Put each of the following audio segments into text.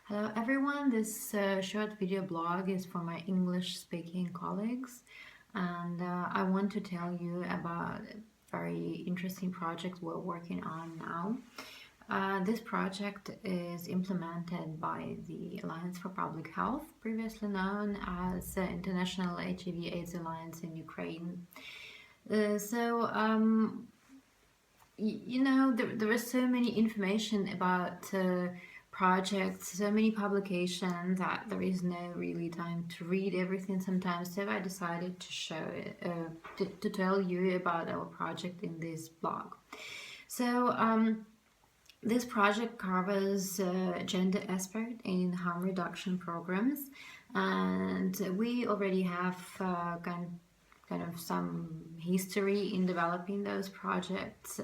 Hello everyone, this short video blog is for my English speaking colleagues, and I want to tell you about a very interesting project we're working on now. This project is implemented by the Alliance for Public Health, previously known as the International HIV/AIDS Alliance in Ukraine. There is so many information about projects, so many publications that there is no really time to read everything sometimes. So I decided to show it, to tell you about our project in this blog. This project covers gender aspect in harm reduction programs, and we already have kind of some history in developing those projects.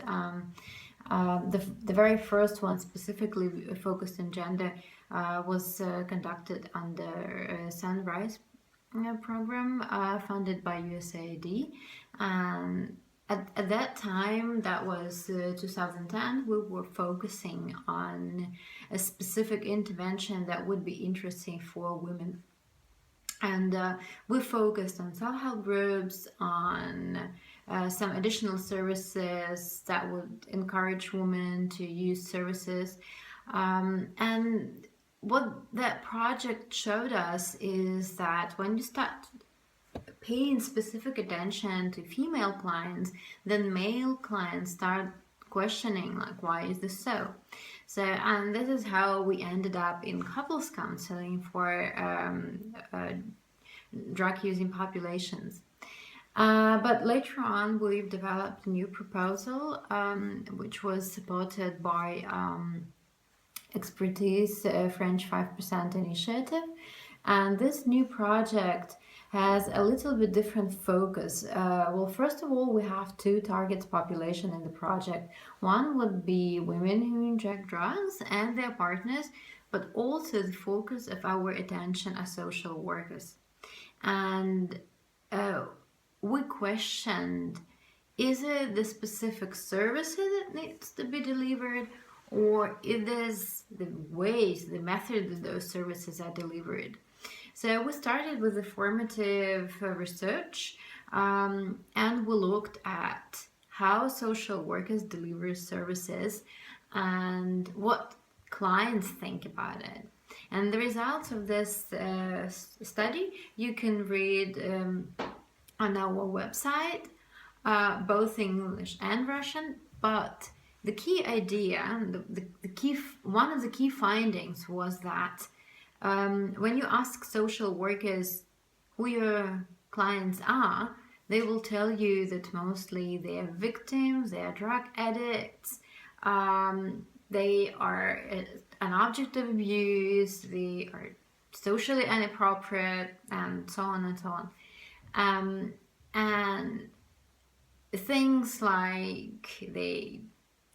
The very first one specifically focused on gender was conducted under Sunrise program funded by USAID. At that time, that was 2010, we were focusing on a specific intervention that would be interesting for women. And we focused on self-help groups, on some additional services that would encourage women to use services. And what that project showed us is that when you start paying specific attention to female clients, then male clients start questioning, like, why is this so? And this is how we ended up in couples counseling for drug using populations. But later on, we've developed a new proposal, which was supported by Expertise French 5% initiative. And this new project has a little bit different focus. Well, first of all, we have two target population in the project. One would be women who inject drugs and their partners, but also the focus of our attention as social workers. And we questioned, is it the specific services that needs to be delivered, or it is the ways, the method that those services are delivered? So we started with the formative research, and we looked at how social workers deliver services and what clients think about it. And the results of this study you can read on our website, both English and Russian. But the key idea, one of the key findings was that when you ask social workers who your clients are, they will tell you that mostly they are victims, they are drug addicts, they are an object of abuse, they are socially inappropriate, and so on and so on. And things like they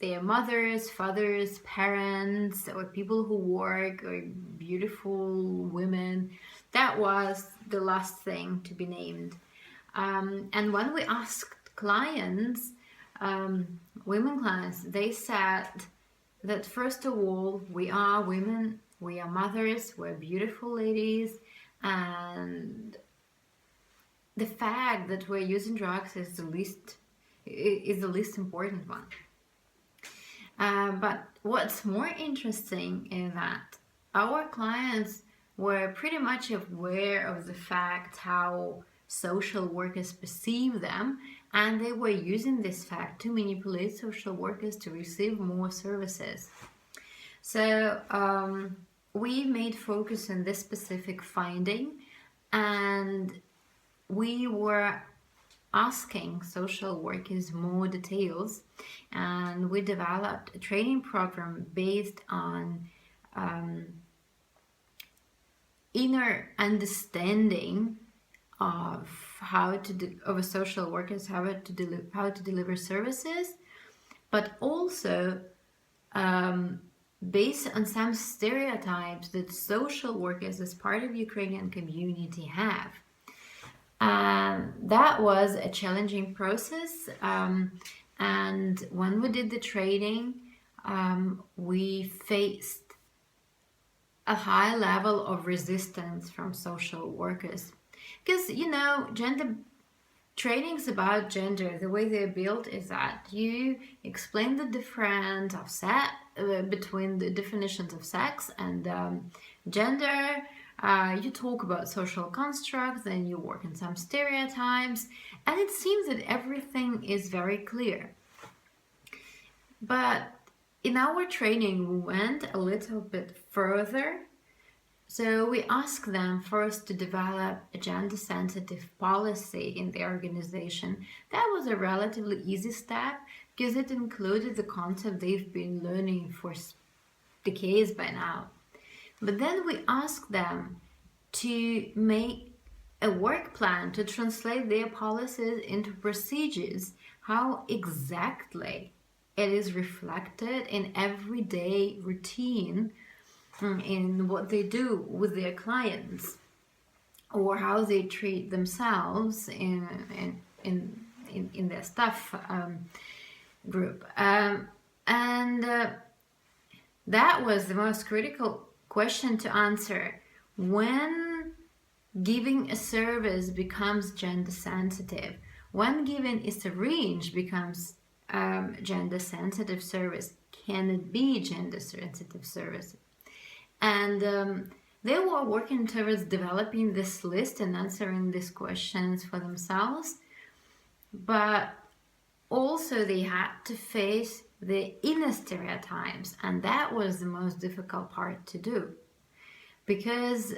are mothers, fathers, parents, or people who work, or beautiful women. That was the last thing to be named. And when we asked clients, women clients, they said that first of all, we are women, we are mothers, we're beautiful ladies, and the fact that we're using drugs is the least important one. But what's more interesting is that our clients were pretty much aware of the fact how social workers perceive them, and they were using this fact to manipulate social workers to receive more services. So we made focus on this specific finding, and we were asking social workers more details, and we developed a training program based on inner understanding of of a social workers, how to deliver services, but also based on some stereotypes that social workers as part of Ukrainian community have. That was a challenging process, and when we did the training, we faced a high level of resistance from social workers. Because, gender trainings about gender, the way they're built is that you explain the difference of between the definitions of sex and gender. You talk about social constructs, and you work in some stereotypes, and it seems that everything is very clear. But in our training, we went a little bit further. So we asked them first to develop a gender-sensitive policy in the organization. That was a relatively easy step because it included the concept they've been learning for decades by now. But then we asked them to make a work plan to translate their policies into procedures, how exactly it is reflected in everyday routine in what they do with their clients, or how they treat themselves in their staff group. That was the most critical question to answer. When giving a service becomes gender sensitive, when giving a syringe becomes gender sensitive service, can it be gender sensitive service? And they were working towards developing this list and answering these questions for themselves. But also they had to face the inner stereotypes, and that was the most difficult part to do. Because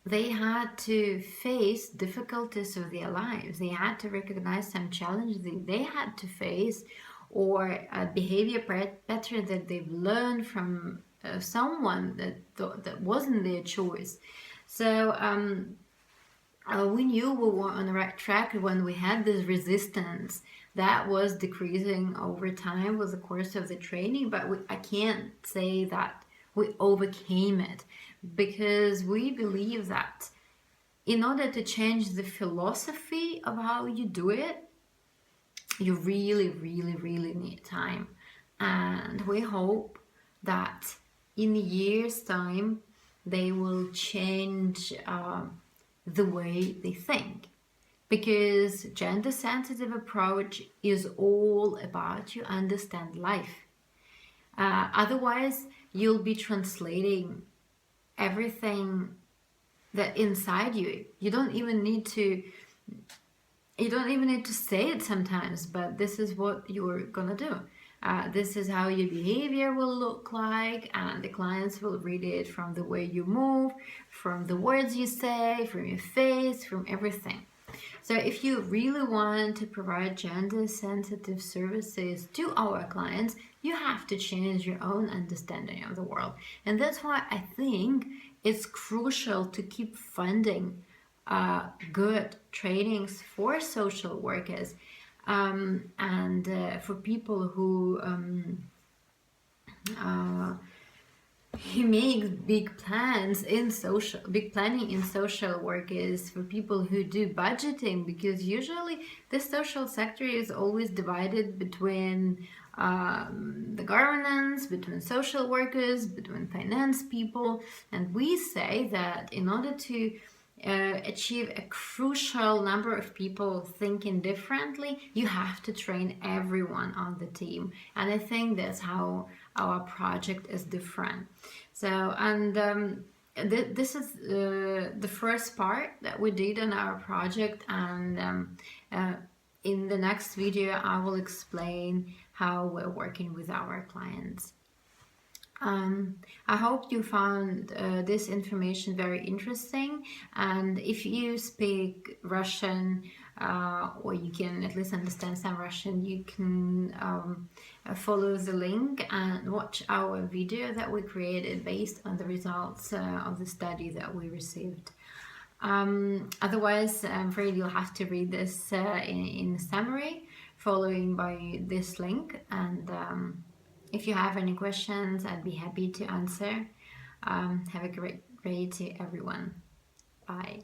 they had to face difficulties of their lives. They had to recognize some challenges they had to face, or a behavior pattern that they've learned from someone that wasn't their choice. So we knew we were on the right track when we had this resistance that was decreasing over time with the course of the training, but I can't say that we overcame it, because we believe that in order to change the philosophy of how you do it, you really, really, really need time. And we hope that in a year's time, they will change the way they think. Because gender-sensitive approach is all about you understand life. Otherwise, you'll be translating everything that inside you. You don't even need to say it sometimes, but this is what you're gonna do. This is how your behavior will look like, and the clients will read it from the way you move, from the words you say, from your face, from everything. So if you really want to provide gender-sensitive services to our clients, you have to change your own understanding of the world. And that's why I think it's crucial to keep funding good trainings for social workers and for people who makes big planning in social work, is for people who do budgeting, because usually the social sector is always divided between the governance, between social workers, between finance people, and we say that in order to achieve a crucial number of people thinking differently, you have to train everyone on the team. And I think that's how our project is different. So, and this is the first part that we did on our project, and in the next video I will explain how we're working with our clients. I hope you found this information very interesting, and if you speak Russian or you can at least understand some Russian, you can follow the link and watch our video that we created based on the results of the study that we received. Otherwise, I'm afraid you'll have to read this in summary, following by this link, and if you have any questions, I'd be happy to answer. Have a great day to everyone. Bye.